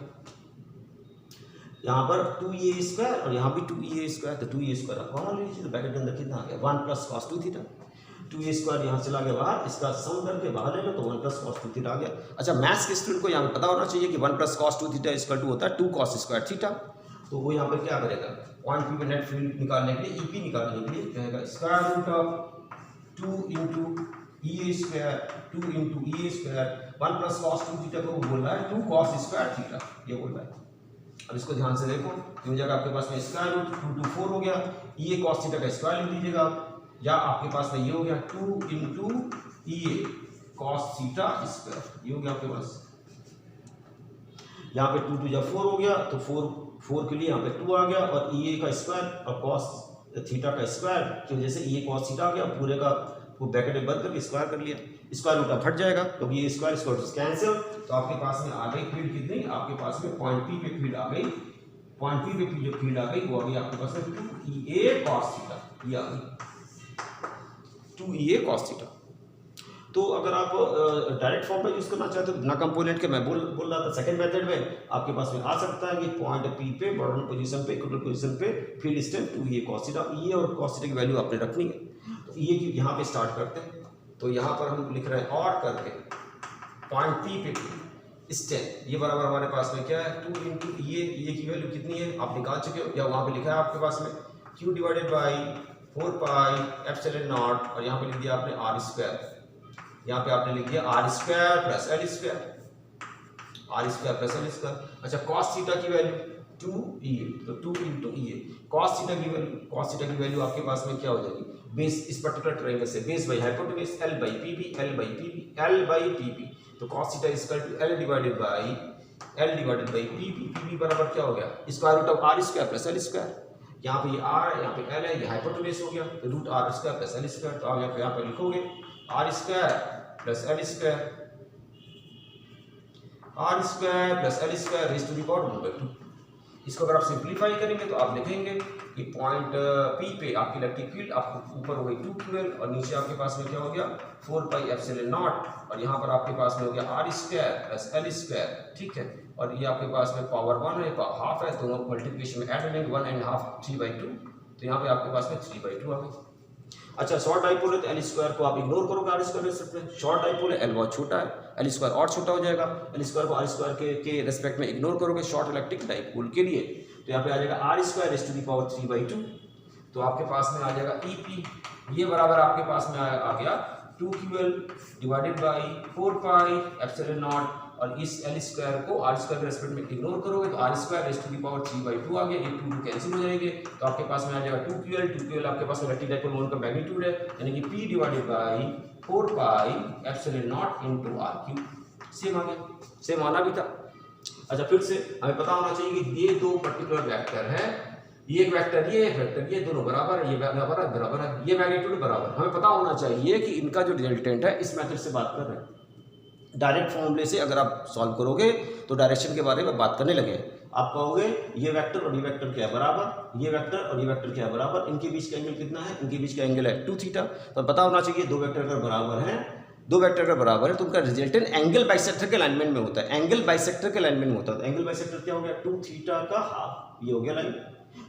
यहाँ पर 2a स्क्वायर और यहाँ भी 2a स्क्वायर, तो 2a स्क्वायर आप कॉमन ले लीजिए, तो ब्रैकेट के अंदर कितना आ गया 1 plus cos 2 theta. 2a square यहाँ चला गया बाहर, इसका सम करके बाहर ले लो तो 1 प्लस cos 2 थीटा आ गया। अच्छा मैथ्स के स्टूडेंट को यहाँ पे पता होना चाहिए कि 1 plus cos 2 theta equal to होता है 2 cos स्क्वायर थीटा। तो वो यहाँ पर क्या करेगा पॉइंट पी पे नेट फील्ड निकालने के लिए ईपी निकालने के लिए कहेगा square root of 2 into E square 2 into E square 1 plus cos 2 theta को बोल रहा है 2 cos स्क्वायर थीटा, ये बोल रहा है। अब इसको ध्यान से देखो, तीन जगह आपके पास में स्क्वायर रूट 2 to 4 हो गया, ये cos थीटा का स्क्वायर लिख दीजिएगा, या आपके पास में ये हो गया 2 इंटू ई cos थीटा स्क्वायर, ये हो गया आपके पास। यहाँ पे 2 2 या 4 हो गया, तो 4 के लिए यहाँ पे 2 आ गया, और ई का स्क्वायर और cos थीटा का स्क्वायर की वजह से ये cos थीटा आ गया, पूरे का वो ब्रैकेट में बंद करके स्क्वायर कर लिया, स्क्वायर रूट अब हट जाएगा क्योंकि ये स्क्वायर स्क्वायर कैंसिल, तो आपके पास में आ गई फील्ड कितनी, आपके पास में पॉइंट पी पे फील्ड आ गई पॉइंट पी पे जो फील्ड आ गई वो आ गई आपके पास में 2EA cos थीटा, ये आ गई 2EA cos थीटा। तो अगर आप डायरेक्ट फॉर्म में यूज करना चाहते हो बिना कंपोनेंट के, मैं बोल रहा था सेकंड मेथड में आपके पास में आ सकता है कि पॉइंट पी पे बॉर्डर पोजीशन पे इक्वल पोजीशन पे field strength 2EA cos theta, ये और cos थीटा की वैल्यू आपने रखनी है। तो ये की यहाँ पे स्टार्ट करते हैं, तो यहाँ पर हम लिख रहे हैं और करके पॉइंट पी पे स्ट्रेंथ ये बराबर हमारे पास में क्या है 2 इंटू ये की वैल्यू कितनी है आप निकाल चुके हो, या वहाँ पे लिखा है आपके पास में Q divided by 4 pi epsilon naught, और यहाँ पे लिख दिया आपने आर स्क्वायर, यहाँ पे आपने लिख दिया R square plus L square, R square plus L square. अच्छा cos थीटा की वैल्यू 2EA, तो 2 इंटू EA cos थीटा की वैल्यू आपके पास में क्या हो जाएगी, बेस इस पर्टिकुलर ट्रायंगल से base by hypotenuse L by PB, तो cos theta is equal to L divided by PB बराबर क्या हो गया square root of R square plus L square. यहाँ पे ये r है, यहाँ पे L है, ये हाइपोटेन्यूज हो गया, तो root R square plus L square, तो आप यहाँ पे लिखोगे R square plus L square raise to the power 1/2। इसको अगर आप सिंप्लीफाई करेंगे तो आप लिखेंगे कि पॉइंट P पे आपकी इलेक्ट्रिक फील्ड आपको ऊपर हो गई 2QL और नीचे आपके पास में क्या हो गया 4 पाई एप्सिलॉन नॉट, और यहाँ पर आपके पास में हो गया R square plus L square, ठीक है, और ये आपके पास में पावर 1 है हाफ है, दोनों मल्टीप्लिकेशन में ऐड करेंगे 1.5 3/2, तो यहाँ पे आपके पास में 3/2 आ गई। अच्छा शॉर्ट डाइपोल है तो एल स्क्वायर को आप इग्नोर करोगे आर स्क्वायर रख सकते हैं, शॉर्ट डाइपोल है एल बहुत छोटा है, एल स्क्वायर और छोटा हो जाएगा, एल स्क्वायर को आर स्क्वायर के रेस्पेक्ट में इग्नोर करोगे शॉर्ट इलेक्ट्रिक डाइपोल के लिए, तो यहाँ पे आ जाएगा R square raise to the power 3/2, तो आपके पास में आ जाएगा EP, ये बराबर आपके पास में आ गया 2QL divided by 4 pi epsilon naught, और इस एल स्क्वायर को आर स्क्वायर के रेस्पेक्ट में इग्नोर करोगे तो R square raise to the power 3/2 आ गया, ये 2 कैंसिल हो जाएंगे, तो आपके पास में आ जाएगा 2QL आपके पास इलेक्ट्रिक डाइपोल मोमेंट का मैग्नीट्यूड है, यानी कि P divided by 4 pi epsilon naught into r3, same आ गया, सेम आना भी था। अच्छा फिर से हमें पता होना चाहिए कि ये दो पर्टिकुलर वेक्टर है, ये एक वेक्टर ये दोनों बराबर है, ये बराबर है, ये मैग्नीट्यूड बराबर, हमें पता होना चाहिए कि इनका जो रिजल्टेंट है इस मेथड से बात कर रहे हैं। डायरेक्ट फॉर्मूले से अगर आप सॉल्व करोगे तो डायरेक्शन के बारे में बात करने लगे, आप कहोगे ये वेक्टर और ये वेक्टर क्या है बराबर, ये वेक्टर और ये वेक्टर क्या है बराबर, इनके बीच का एंगल कितना है, इनके बीच का एंगल है 2 थीटा, तो पता होना चाहिए दो वेक्टर अगर बराबर हैं, दो वेक्टर अगर बराबर है तो उनका रिजल्टेंट एंगल बाइसेक्टर के अलाइनमेंट में होता है, एंगल बाइसेक्टर के अलाइनमेंट में होता है, तो एंगल बाइसेक्टर क्या हो गया 2 थीटा का हाफ, ये हो गया लाइन,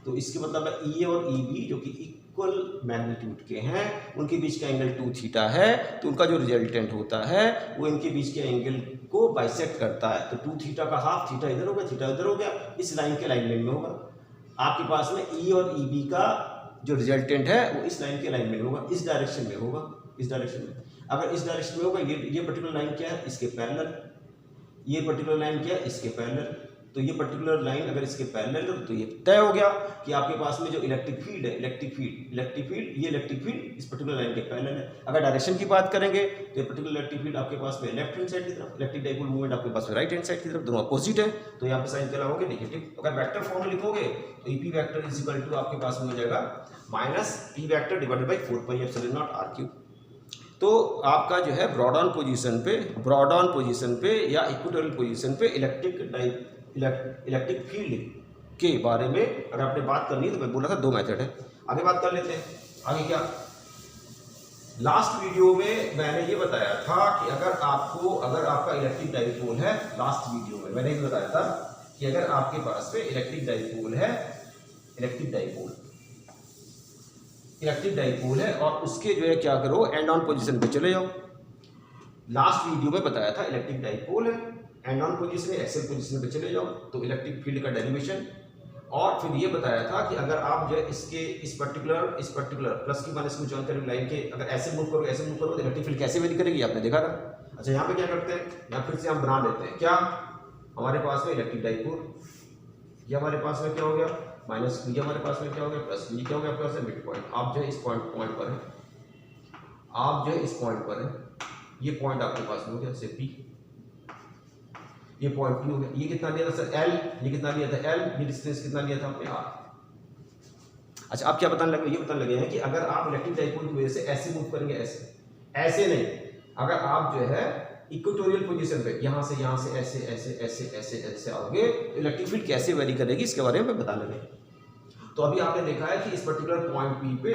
तो इसके मतलब है EA और EB जो कि इक्वल मैग्नीट्यूड के हैं उनके बीच का एंगल 2 थीटा है, तो उनका जो रिजल्टेंट होता है वो इनके बीच के एंगल को बाइसेक्ट करता है, तो 2 थीटा का हाफ, थीटा इधर हो गया थीटा इधर हो गया, इस लाइन के अलाइनमेंट में होगा, आपके पास में E और EB का जो रिजल्टेंट है वो इस लाइन के अलाइनमेंट में होगा, इस डायरेक्शन में होगा, इस डायरेक्शन में, अगर इस डायरेक्शन में होगा ये पर्टिकुलर लाइन क्या है इसके पैरेलल, ये पर्टिकुलर लाइन क्या है इसके पैरेलल, तो ये पर्टिकुलर लाइन अगर इसके पैरेलल है तो ये तय हो गया कि आपके पास में जो इलेक्ट्रिक फील्ड है ये इलेक्ट्रिक फील्ड इस पर्टिकुलर लाइन के पैरेलल है। अगर डायरेक्शन की बात करेंगे तो ये पर्टिकुलर इलेक्ट्रिक फील्ड आपके पास में लेफ्ट हैंड साइड की तरफ, इलेक्ट्रिक डाइपोल मूवमेंट आपके पास में राइट हैंड साइड की तरफ, दोनों अपोजिट है, तो यहाँ पे साइन क्या लगाओगे नेगेटिव। अगर वेक्टर फॉर्म में लिखोगे तो EP vector is equal to आपके पास में हो जाएगा minus P vector divided by 4 pi epsilon naught r3। तो आपका जो है ब्रॉड ऑन पोजीशन पे या इक्वेटोरियल पोजीशन पे इलेक्ट्रिक फील्ड के बारे में अगर आपने बात करनी है तो मैं बोला था दो मेथड है, आगे बात कर लेते हैं। आगे क्या, लास्ट वीडियो में मैंने ये बताया था कि अगर आपका इलेक्ट्रिक डाइपोल है, लास्ट वीडियो में मैंने ये बताया था कि अगर आपके पास में इलेक्ट्रिक डाइपोल है और उसके जो है क्या करो एंड ऑन पोजीशन पे चले जाओ। लास्ट वीडियो में बताया था इलेक्ट्रिक डाइपोल है, एंड ऑन पोजीशन है, एक्सल पोजीशन पे चले जाओ तो इलेक्ट्रिक फील्ड का डेरिवेशन, और फिर ये बताया था कि अगर आप जो है इसके इस पर्टिकुलर प्लस की माइनस को जॉइन करके लाइन के अगर ऐसे मूव करोगे तो इलेक्ट्रिक फील्ड कैसे वेरी करेगी आपने देखा था। अच्छा यहाँ पे क्या करते हैं, यहाँ फिर से हम बना लेते हैं, क्या हमारे पास में इलेक्ट्रिक डाइपोल, ये हमारे पास में क्या हो गया माइनस, ये हमारे पास में क्या हो गया प्लस, ये क्या हो गया प्लस है मिड पॉइंट, आप जो है इस पॉइंट पर है, ये पॉइंट आपके पास में हो गया से P, ये पॉइंट P हो गया, ये कितना लिया था सर L, ये कितना लिया था L, ये डिस्टेंस कितना लिया था आपने R। अच्छा आप क्या बताने लगे, ये बताने लगे हैं कि अगर आप इलेक्ट्रिक डाइपोल की वजह से ऐसे मूव करेंगे, ऐसे नहीं, अगर आप जो है इक्वेटोरियल पोजीशन पे, यहाँ से ऐसे ऐसे ऐसे ऐसे ऐसे आओगे तो इलेक्ट्रिक फील्ड कैसे वेरी करेगी इसके बारे में बता लगे। तो अभी आपने देखा है कि इस पर्टिकुलर पॉइंट P पे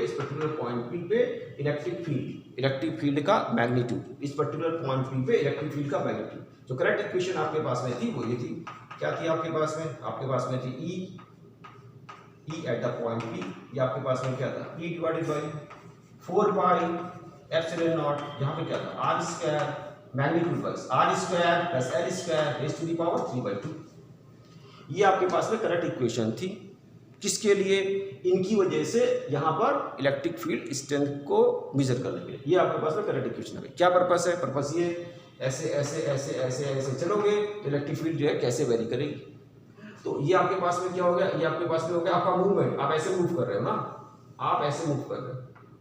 इलेक्ट्रिक फील्ड का मैग्नीट्यूड, इस पर्टिकुलर पॉइंट P पे इलेक्ट्रिक फील्ड का मैग्नीट्यूड, जो करेक्ट इक्वेशन आपके पास में थी वो ये थी। क्या थी आपके पास में? आपके पास में थी E at the point P, ये आपके पास में क्या था? E divided by 4 pi epsilon naught, यहाँ पे क्या था? R स्क्वायर मैग्नीट्यूड बस R square plus L square raise to the power 3/2। ये आपके पास में करेक्ट इक्वेशन थी। किसके लिए? इनकी वजह से यहाँ पर इलेक्ट्रिक फील्ड स्ट्रेंथ को मेजर करने के लिए। ये आपके पास में करेक्ट इक्वेशन है। क्या पर्पस है? पर्पस ये ऐसे ऐसे ऐसे ऐसे ऐसे चलोगे तो इलेक्ट्रिक फील्ड जो है कैसे वेरी करेगी। तो ये आपके पास में क्या हो गया? ये आपके पास में हो गया आपका मूवमेंट। आप ऐसे मूव कर रहे हो ना, आप ऐसे मूव कर रहे हो,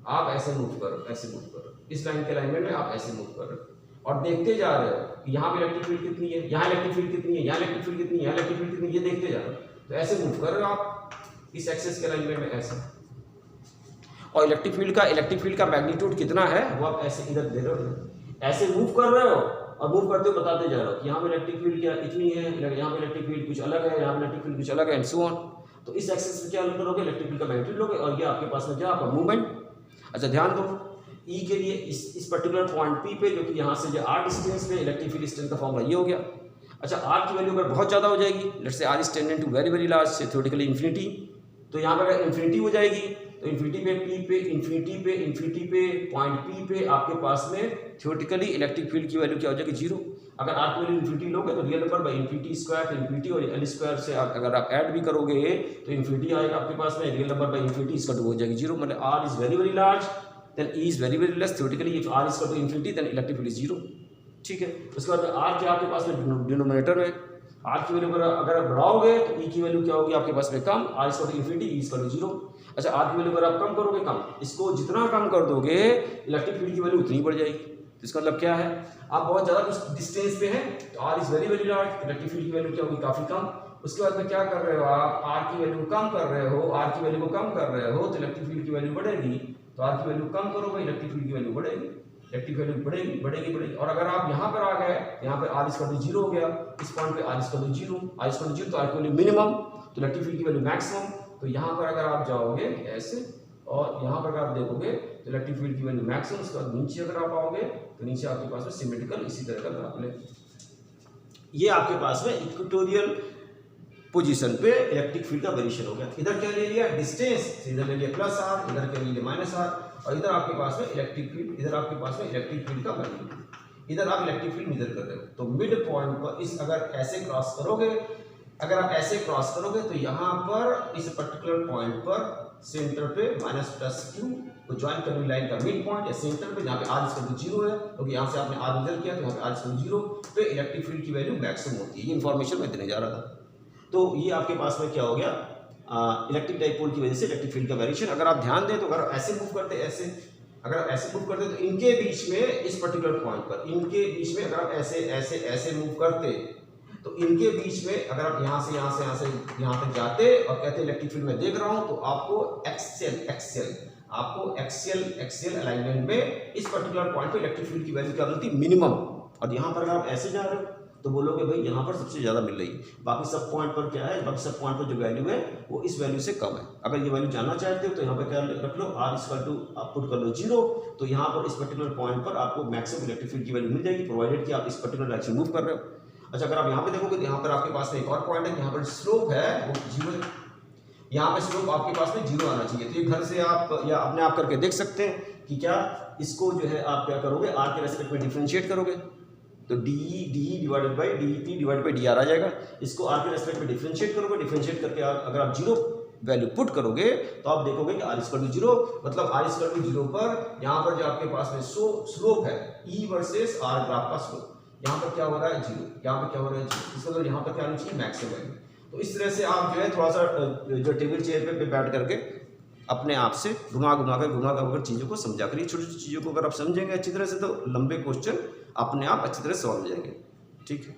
आप ऐसे मूव करो, ऐसे मूव करो, इस लाइन के अलाइनमेंट में आप ऐसे मूव कर रहे हो और देखते जा रहे हो कि यहाँ पे इलेक्ट्रिक फील्ड कितनी है, यहाँ इलेक्ट्रिक फील्ड कितनी है, यहाँ इलेक्ट्रिक फील्ड कितनी है, यहाँ इलेक्ट्रिक फील्ड कितनी है, ये देखते जा रहे हो। तो ऐसे मूव कर रहे हो आप इस एक्सिस के अलाइनमेंट में ऐसे, और इलेक्ट्रिक फील्ड का मैग्नीट्यूड कितना है वो आप ऐसे इधर दे रहे हो, ऐसे मूव कर रहे हो और मूव करते हो बताते जा रहे हो कि यहाँ पे इलेक्ट्रिक फील्ड क्या इतनी है, यहाँ पे इलेक्ट्रिक फील्ड कुछ अलग है, यहाँ पे इलेक्ट्रिक फील्ड कुछ अलग है एंड सो ऑन। तो इस एक्सिस में क्या करोगे? इलेक्ट्रिक फील्ड का मैग्नीट्यूड लोगे और ये आपके पास में क्या आपका मूवमेंट। अच्छा ध्यान दो, ई के लिए इस पर्टिकुलर पॉइंट पी पे जो कि यहाँ से जो आर डिस्टेंस पे इलेक्ट्रिक फील्ड स्ट्रेंथ का फॉर्मूला ये हो गया। अच्छा आर की वैल्यू अगर बहुत ज़्यादा हो जाएगी, let's say R is tendent to very very large, say theoretically infinity, तो यहाँ पर अगर इन्फिनिटी हो जाएगी तो इन्फिनिटी पे पॉइंट पी पे आपके पास में थ्योरेटिकली इलेक्ट्रिक फील्ड की वैल्यू क्या हो जाएगी? 0। अगर आर की वैल्यू इन्फिनिटी लोगे तो real number by infinity square, तो इन्फिनिटी और एल स्क्वायर से अगर आप ऐड भी करोगे तो इन्फिनिटी आएगा आपके पास में, रियल नंबर बाई इन्फिनिटी इसका 2 हो जाएगी 0। मतलब R is very very large then E is very very less, theoretically if R is equal to infinity then electric field is 0। ठीक है, उसके बाद आर क्या आपके पास में डिनोमिनेटर में, आर की वैल्यू अगर आप बढ़ाओगे तो ई की वैल्यू क्या होगी आपके पास में? कम, R is equal to infinity, E is equal to 0। अच्छा आर की वैल्यू अगर आप कम करोगे, कम, इसको जितना कम कर दोगे इलेक्ट्रिक फील्ड की वैल्यू उतनी बढ़ जाएगी। तो इसका मतलब क्या है? आप बहुत ज़्यादा कुछ डिस्टेंस पे हैं तो R is very very large, electric field की वैल्यू क्या होगी? काफ़ी कम। उसके बाद में क्या कर रहे हो आप? आर की वैल्यू कम कर रहे हो, आर की वैल्यू को कम कर रहे हो तो इलेक्ट्रिक फील्ड की वैल्यू बढ़ेगी, तो आर की वैल्यू कम करोगे इलेक्ट्रिक फील्ड की वैल्यू बढ़ेगी, इलेक्ट्रिक वैल्यू बढ़ेगी। और अगर आप यहाँ पर आ गए, यहाँ पे आर इज इक्वल टू 0 हो गया, इस पॉइंट पे आर इज इक्वल टू 0, तो आर की वैल्यू मिनिमम, तो इलेक्ट्रिक फील्ड की वैल्यू मैक्सिमम। तो यहाँ पर अगर आप जाओगे ऐसे और यहाँ पर अगर आप देखोगे तो इलेक्ट्रिक फील्ड की वैल्यू मैक्सिमम। उसके बाद नीचे अगर आप आओगे तो नीचे आपके पास में सिमेट्रिकल इसी तरह का ग्राफ ले, ये आपके पास में इक्वेटोरियल पोजीशन पे इलेक्ट्रिक फील्ड का वेरिएशन हो गया। इधर क्या ले लिया? डिस्टेंस, इधर ले लिया प्लस आर, इधर क्या ले लिया माइनस आर, और इधर आपके पास में इलेक्ट्रिक फील्ड, इधर आपके पास में इलेक्ट्रिक फील्ड का मैग्नीट्यूड, इधर आप इलेक्ट्रिक फील्ड मेजर कर रहे हो। तो मिड पॉइंट पर इस अगर ऐसे क्रॉस करोगे, अगर आप ऐसे क्रॉस करोगे तो यहाँ पर इस पर्टिकुलर पॉइंट पर सेंटर पे माइनस प्लस क्यू को ज्वाइन करने लाइन का मिड पॉइंट या सेंटर पे जहाँ पे आर इक्वल टू 0 है, क्योंकि यहाँ से आपने आर मेजर किया तो यहाँ पे आर इक्वल टू 0 पे इलेक्ट्रिक फील्ड की वैल्यू मैक्सिमम होती है। ये इन्फॉर्मेशन मैं देने जा रहा था। तो ये आपके पास में क्या हो गया? इलेक्ट्रिक डाइपोल की वजह से इलेक्ट्रिक फील्ड का वेरिएशन। अगर आप ध्यान दें तो अगर ऐसे मूव करते, ऐसे अगर आप ऐसे मूव करते तो इनके बीच में, इस पर्टिकुलर पॉइंट पर इनके बीच में अगर आप ऐसे ऐसे ऐसे मूव करते तो इनके बीच में अगर आप यहाँ से यहाँ तक जाते और कहते इलेक्ट्रिक फील्ड में देख रहा हूँ, तो आपको एक्सियल अलाइनमेंट में इस पर्टिकुलर पॉइंट पे इलेक्ट्रिक फील्ड की वैल्यू क्या मिलती? मिनिमम। और यहाँ पर अगर आप ऐसे जा रहे हो तो बोलोगे भाई यहाँ पर सबसे ज़्यादा मिल रही है, बाकी सब पॉइंट पर क्या है? बाकी सब पॉइंट पर जो वैल्यू है वो इस वैल्यू से कम है। अगर ये वैल्यू जानना चाहते हो तो यहाँ पर क्या रख लो? आर इक्वल टू आप पुट कर लो 0, तो यहाँ पर इस पर्टिकुलर पॉइंट पर आपको मैक्सिमम इलेक्ट्रिक फील्ड की वैल्यू मिल जाएगी, प्रोवाइडेड कि आप इस पर्टिकुलर डायरेक्शन मूव कर रहे हो। अच्छा अगर आप यहाँ पे देखोगे तो यहाँ पर आपके पास में एक और पॉइंट है, यहाँ पर स्लोप है वो 0 है, यहाँ पे स्लोप आपके पास में 0 आना चाहिए। तो ये घर से आप या अपने आप करके देख सकते हैं कि क्या इसको जो है आप क्या करोगे? आर के रेस्पेक्ट में डिफरेंशिएट करोगे तो D divided by D P divided by D R आ जाएगा। इसको आर के रेस्पेक्ट में डिफरेंशिएट करोगे, डिफरेंशिएट करके अगर आप 0 वैल्यू पुट करोगे तो आप देखोगे कि आर इक्वल टू 0, मतलब आर इक्वल टू 0 पर यहाँ पर जो आपके पास में स्लोप है ई वर्सेस आर ग्राफ का स्लोप, यहाँ पर क्या हो रहा है? 0, यहाँ पर क्या हो रहा है? 0। इसका मतलब यहाँ पर क्या आनी चाहिए? Maximum value. तो इस तरह से आप जो है थोड़ा सा जो टेबल चेयर पे बैठ करके अपने आप से घुमा कर चीज़ों को समझा करिए। छोटी छोटी चीज़ों को अगर आप समझेंगे अच्छी तरह से तो लंबे क्वेश्चन अपने आप अच्छी तरह सॉल्व हो जाएंगे। ठीक है।